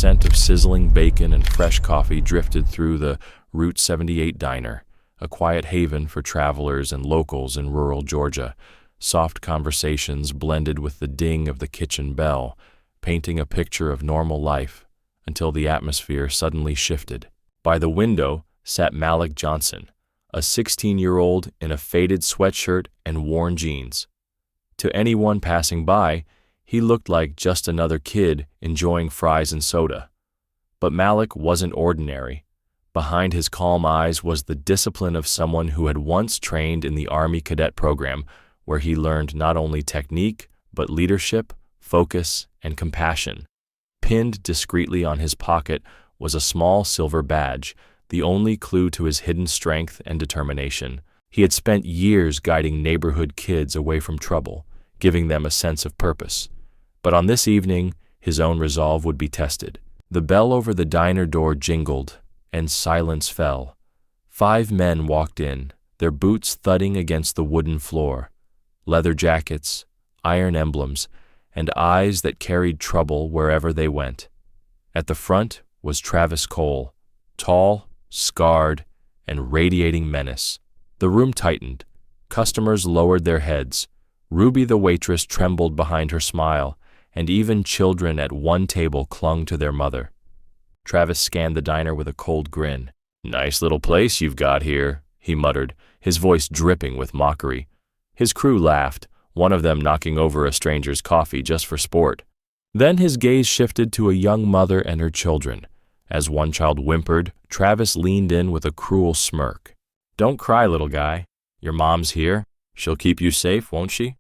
scent of sizzling bacon and fresh coffee drifted through the Route 78 diner, a quiet haven for travelers and locals in rural Georgia. Soft conversations blended with the ding of the kitchen bell, painting a picture of normal life, until the atmosphere suddenly shifted. By the window sat Malik Johnson, a 16-year-old in a faded sweatshirt and worn jeans. To anyone passing by, he looked like just another kid enjoying fries and soda. But Malik wasn't ordinary. Behind his calm eyes was the discipline of someone who had once trained in the Army Cadet program, where he learned not only technique, but leadership, focus, and compassion. Pinned discreetly on his pocket was a small silver badge, the only clue to his hidden strength and determination. He had spent years guiding neighborhood kids away from trouble, giving them a sense of purpose. But on this evening, his own resolve would be tested. The bell over the diner door jingled, and silence fell. 5 men walked in, their boots thudding against the wooden floor. Leather jackets, iron emblems, and eyes that carried trouble wherever they went. At the front was Travis Cole, tall, scarred, and radiating menace. The room tightened. Customers lowered their heads. Ruby the waitress trembled behind her smile, and even children at one table clung to their mother. Travis scanned the diner with a cold grin. "Nice little place you've got here," he muttered, his voice dripping with mockery. His crew laughed, one of them knocking over a stranger's coffee just for sport. Then his gaze shifted to a young mother and her children. As one child whimpered, Travis leaned in with a cruel smirk. "Don't cry, little guy. Your mom's here. She'll keep you safe, won't she?"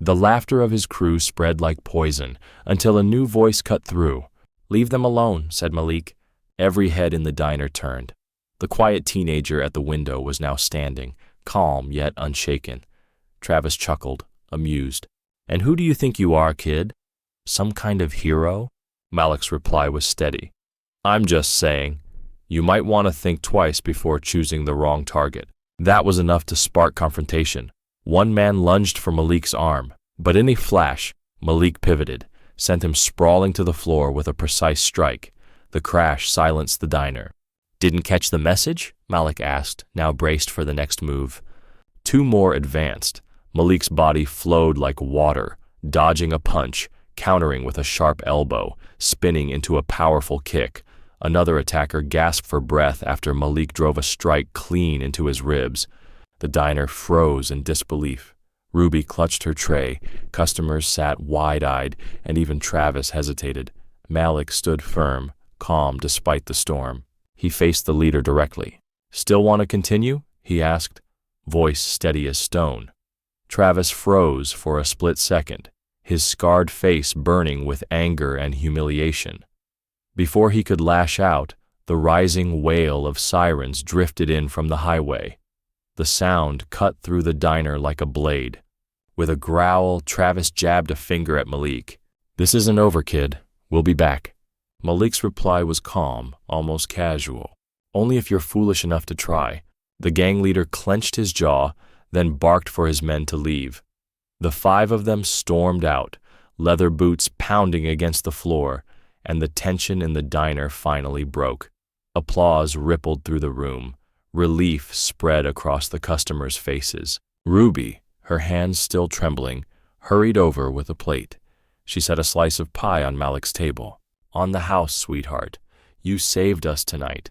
The laughter of his crew spread like poison, until a new voice cut through. "Leave them alone," said Malik. Every head in the diner turned. The quiet teenager at the window was now standing, calm yet unshaken. Travis chuckled, amused. "And who do you think you are, kid? Some kind of hero?" Malik's reply was steady. "I'm just saying, you might want to think twice before choosing the wrong target." That was enough to spark confrontation. One man lunged for Malik's arm, but in a flash, Malik pivoted, sent him sprawling to the floor with a precise strike. The crash silenced the diner. "Didn't catch the message?" Malik asked, now braced for the next move. 2 more advanced. Malik's body flowed like water, dodging a punch, countering with a sharp elbow, spinning into a powerful kick. Another attacker gasped for breath after Malik drove a strike clean into his ribs. The diner froze in disbelief. Ruby clutched her tray, customers sat wide-eyed, and even Travis hesitated. Malik stood firm, calm despite the storm. He faced the leader directly. "Still want to continue?" he asked, voice steady as stone. Travis froze for a split second, his scarred face burning with anger and humiliation. Before he could lash out, the rising wail of sirens drifted in from the highway. The sound cut through the diner like a blade. With a growl, Travis jabbed a finger at Malik. "This isn't over, kid. We'll be back." Malik's reply was calm, almost casual. "Only if you're foolish enough to try." The gang leader clenched his jaw, then barked for his men to leave. The 5 of them stormed out, leather boots pounding against the floor, and the tension in the diner finally broke. Applause rippled through the room. Relief spread across the customers' faces. Ruby, her hands still trembling, hurried over with a plate. She set a slice of pie on Malik's table. "On the house, sweetheart. You saved us tonight."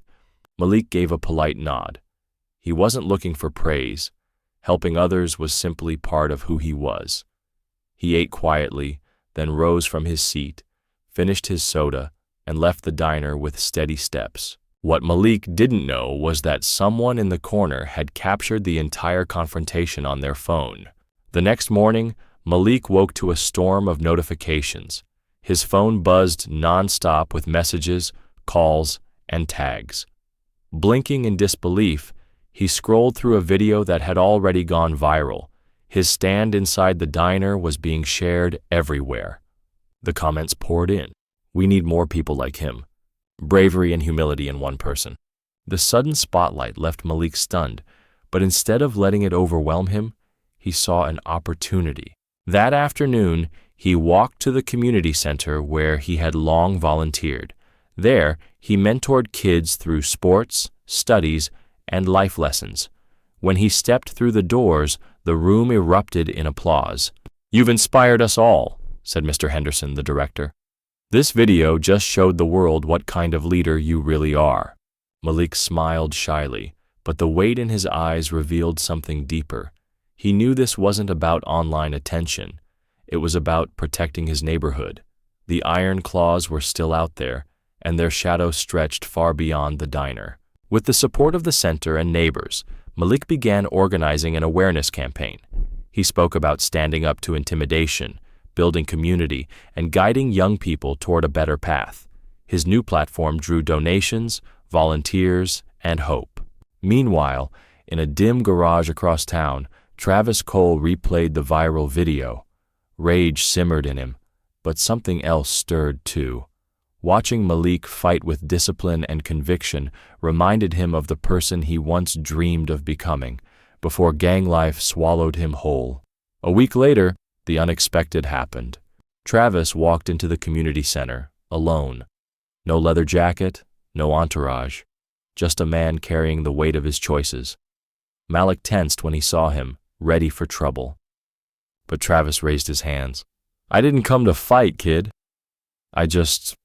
Malik gave a polite nod. He wasn't looking for praise. Helping others was simply part of who he was. He ate quietly, then rose from his seat, finished his soda, and left the diner with steady steps. What Malik didn't know was that someone in the corner had captured the entire confrontation on their phone. The next morning, Malik woke to a storm of notifications. His phone buzzed nonstop with messages, calls, and tags. Blinking in disbelief, he scrolled through a video that had already gone viral. His stand inside the diner was being shared everywhere. The comments poured in. "We need more people like him." Bravery and humility in one person. The sudden spotlight left Malik stunned, but instead of letting it overwhelm him, he saw an opportunity. That afternoon, he walked to the community center where he had long volunteered. There, he mentored kids through sports, studies, and life lessons. When he stepped through the doors, the room erupted in applause. "You've inspired us all," said Mr. Henderson, the director. "This video just showed the world what kind of leader you really are." Malik smiled shyly, but the weight in his eyes revealed something deeper. He knew this wasn't about online attention. It was about protecting his neighborhood. The iron claws were still out there, and their shadow stretched far beyond the diner. With the support of the center and neighbors, Malik began organizing an awareness campaign. He spoke about standing up to intimidation, building community, and guiding young people toward a better path. His new platform drew donations, volunteers, and hope. Meanwhile, in a dim garage across town, Travis Cole replayed the viral video. Rage simmered in him, but something else stirred too. Watching Malik fight with discipline and conviction reminded him of the person he once dreamed of becoming, before gang life swallowed him whole. A week later, the unexpected happened. Travis walked into the community center, alone. No leather jacket, no entourage, just a man carrying the weight of his choices. Malik tensed when he saw him, ready for trouble. But Travis raised his hands. "I didn't come to fight, kid. I just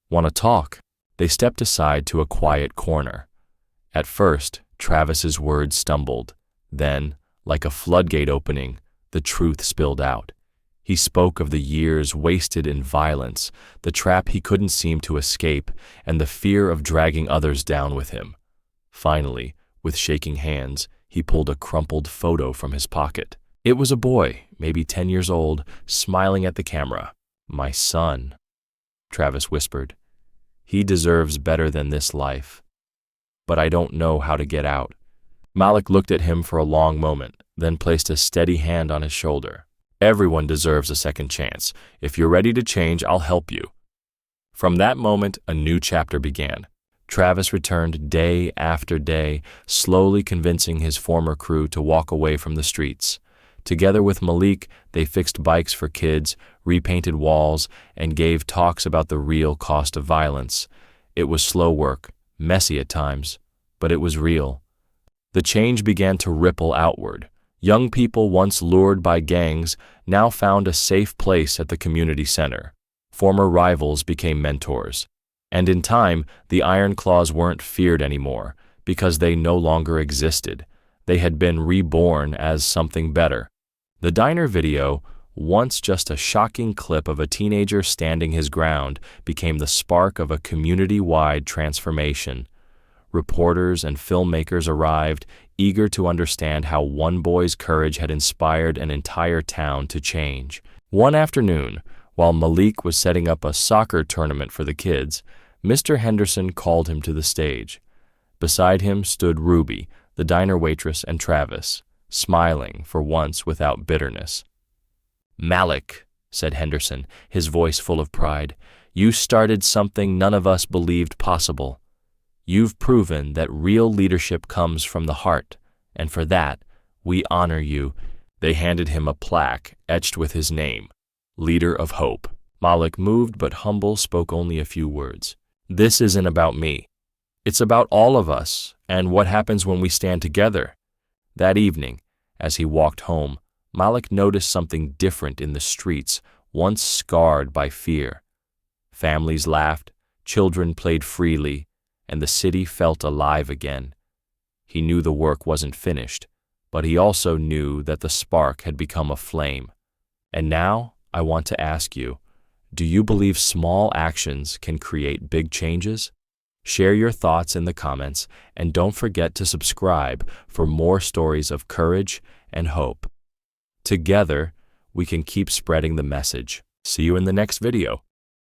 want to talk." They stepped aside to a quiet corner. At first, Travis's words stumbled. Then, like a floodgate opening, the truth spilled out. He spoke of the years wasted in violence, the trap he couldn't seem to escape, and the fear of dragging others down with him. Finally, with shaking hands, he pulled a crumpled photo from his pocket. It was a boy, maybe 10 years old, smiling at the camera. "My son," Travis whispered. "He deserves better than this life. But I don't know how to get out." Malik looked at him for a long moment, then placed a steady hand on his shoulder. "Everyone deserves a second chance. If you're ready to change, I'll help you." From that moment, a new chapter began. Travis returned day after day, slowly convincing his former crew to walk away from the streets. Together with Malik, they fixed bikes for kids, repainted walls, and gave talks about the real cost of violence. It was slow work, messy at times, but it was real. The change began to ripple outward. Young people once lured by gangs now found a safe place at the community center. Former rivals became mentors. And in time, the Iron Claws weren't feared anymore, because they no longer existed. They had been reborn as something better. The diner video, once just a shocking clip of a teenager standing his ground, became the spark of a community-wide transformation. Reporters and filmmakers arrived, eager to understand how one boy's courage had inspired an entire town to change. One afternoon, while Malik was setting up a soccer tournament for the kids, Mr. Henderson called him to the stage. Beside him stood Ruby, the diner waitress, and Travis, smiling for once without bitterness. "Malik," said Henderson, his voice full of pride, "you started something none of us believed possible. You've proven that real leadership comes from the heart, and for that, we honor you." They handed him a plaque etched with his name, Leader of Hope. Malik, moved but humble, spoke only a few words. "This isn't about me. It's about all of us and what happens when we stand together." That evening, as he walked home, Malik noticed something different in the streets, once scarred by fear. Families laughed, children played freely, and the city felt alive again. He knew the work wasn't finished, but he also knew that the spark had become a flame. And now, I want to ask you, do you believe small actions can create big changes? Share your thoughts in the comments, and don't forget to subscribe for more stories of courage and hope. Together, we can keep spreading the message. See you in the next video.